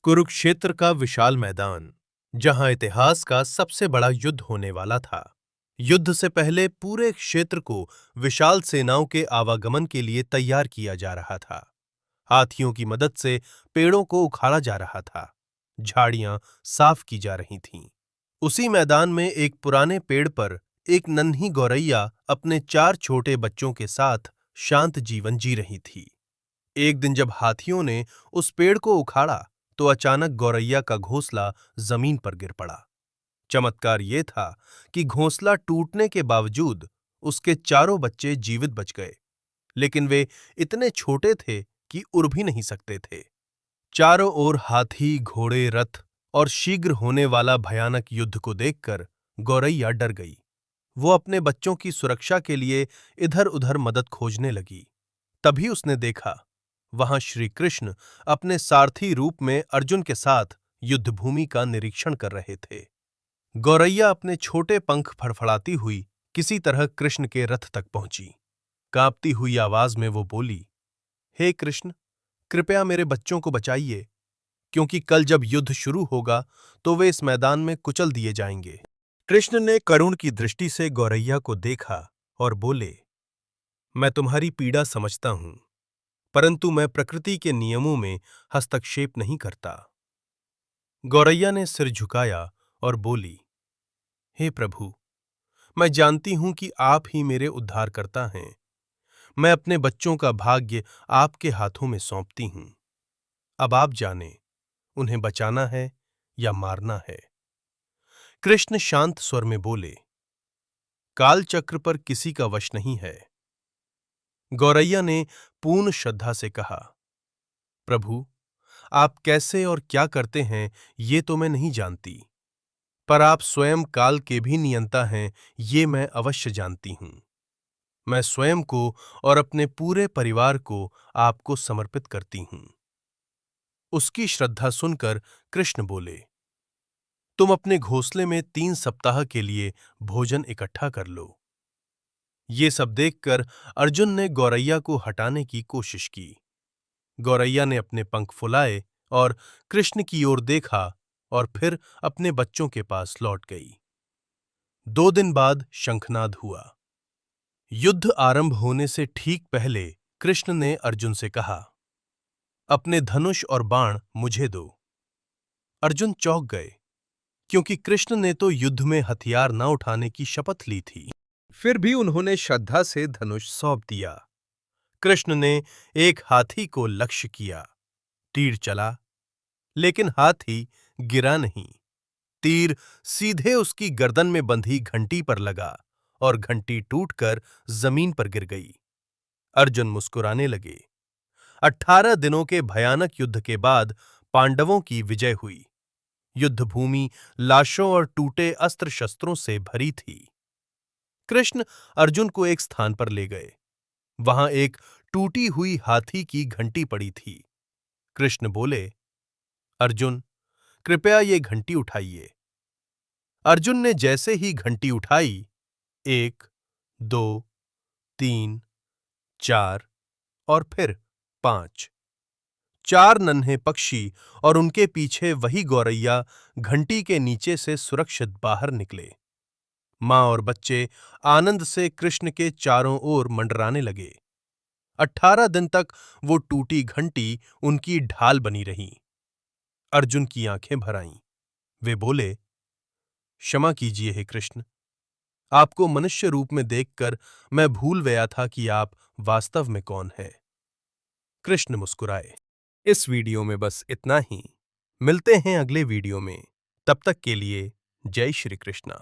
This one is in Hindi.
कुरुक्षेत्र का विशाल मैदान, जहां इतिहास का सबसे बड़ा युद्ध होने वाला था। युद्ध से पहले पूरे क्षेत्र को विशाल सेनाओं के आवागमन के लिए तैयार किया जा रहा था। हाथियों की मदद से पेड़ों को उखाड़ा जा रहा था, झाड़ियां साफ की जा रही थीं। उसी मैदान में एक पुराने पेड़ पर एक नन्ही गौरैया अपने 4 छोटे बच्चों के साथ शांत जीवन जी रही थी। एक दिन जब हाथियों ने उस पेड़ को उखाड़ा, तो अचानक गौरैया का घोंसला जमीन पर गिर पड़ा। चमत्कार ये था कि घोंसला टूटने के बावजूद उसके चारों बच्चे जीवित बच गए, लेकिन वे इतने छोटे थे कि उड़ भी नहीं सकते थे। चारों ओर हाथी, घोड़े, रथ और शीघ्र होने वाला भयानक युद्ध को देखकर गौरैया डर गई। वो अपने बच्चों की सुरक्षा के लिए इधर-उधर मदद खोजने लगी। तभी उसने देखा, वहां श्री कृष्ण अपने सारथी रूप में अर्जुन के साथ युद्धभूमि का निरीक्षण कर रहे थे। गौरैया अपने छोटे पंख फड़फड़ाती हुई किसी तरह कृष्ण के रथ तक पहुंची। कांपती हुई आवाज में वो बोली, हे कृष्ण, कृपया मेरे बच्चों को बचाइए, क्योंकि कल जब युद्ध शुरू होगा तो वे इस मैदान में कुचल दिए जाएंगे। कृष्ण ने करुण की दृष्टि से गौरैया को देखा और बोले, मैं तुम्हारी पीड़ा समझता हूं, परंतु मैं प्रकृति के नियमों में हस्तक्षेप नहीं करता। गौरैया ने सिर झुकाया और बोली, हे प्रभु, मैं जानती हूं कि आप ही मेरे उद्धारकर्ता हैं। मैं अपने बच्चों का भाग्य आपके हाथों में सौंपती हूं। अब आप जानें, उन्हें बचाना है या मारना है। कृष्ण शांत स्वर में बोले, काल चक्र पर किसी का वश नहीं है। गौरैया ने पूर्ण श्रद्धा से कहा, प्रभु, आप कैसे और क्या करते हैं ये तो मैं नहीं जानती, पर आप स्वयं काल के भी नियंता हैं ये मैं अवश्य जानती हूं। मैं स्वयं को और अपने पूरे परिवार को आपको समर्पित करती हूं। उसकी श्रद्धा सुनकर कृष्ण बोले, तुम अपने घोंसले में 3 सप्ताह के लिए भोजन इकट्ठा कर लो। ये सब देखकर अर्जुन ने गौरैया को हटाने की कोशिश की। गौरैया ने अपने पंख फुलाए और कृष्ण की ओर देखा और फिर अपने बच्चों के पास लौट गई। 2 दिन बाद शंखनाद हुआ। युद्ध आरंभ होने से ठीक पहले कृष्ण ने अर्जुन से कहा, अपने धनुष और बाण मुझे दो। अर्जुन चौंक गए, क्योंकि कृष्ण ने तो युद्ध में हथियार न उठाने की शपथ ली थी। फिर भी उन्होंने श्रद्धा से धनुष सौंप दिया। कृष्ण ने एक हाथी को लक्ष्य किया। तीर चला, लेकिन हाथी गिरा नहीं। तीर सीधे उसकी गर्दन में बंधी घंटी पर लगा और घंटी टूटकर जमीन पर गिर गई। अर्जुन मुस्कुराने लगे। 18 दिनों के भयानक युद्ध के बाद पांडवों की विजय हुई। युद्धभूमि लाशों और टूटे अस्त्र शस्त्रों से भरी थी। कृष्ण अर्जुन को एक स्थान पर ले गए। वहां एक टूटी हुई हाथी की घंटी पड़ी थी। कृष्ण बोले, अर्जुन, कृपया ये घंटी उठाइए। अर्जुन ने जैसे ही घंटी उठाई, 1, 2, 3, 4 और फिर 5। 4 नन्हे पक्षी और उनके पीछे वही गौरैया घंटी के नीचे से सुरक्षित बाहर निकले। मां और बच्चे आनंद से कृष्ण के चारों ओर मंडराने लगे। 18 दिन तक वो टूटी घंटी उनकी ढाल बनी रही। अर्जुन की आंखें भर आईं। वे बोले, क्षमा कीजिए हे कृष्ण, आपको मनुष्य रूप में देखकर मैं भूल गया था कि आप वास्तव में कौन हैं। कृष्ण मुस्कुराए। इस वीडियो में बस इतना ही। मिलते हैं अगले वीडियो में। तब तक के लिए जय श्री कृष्ण।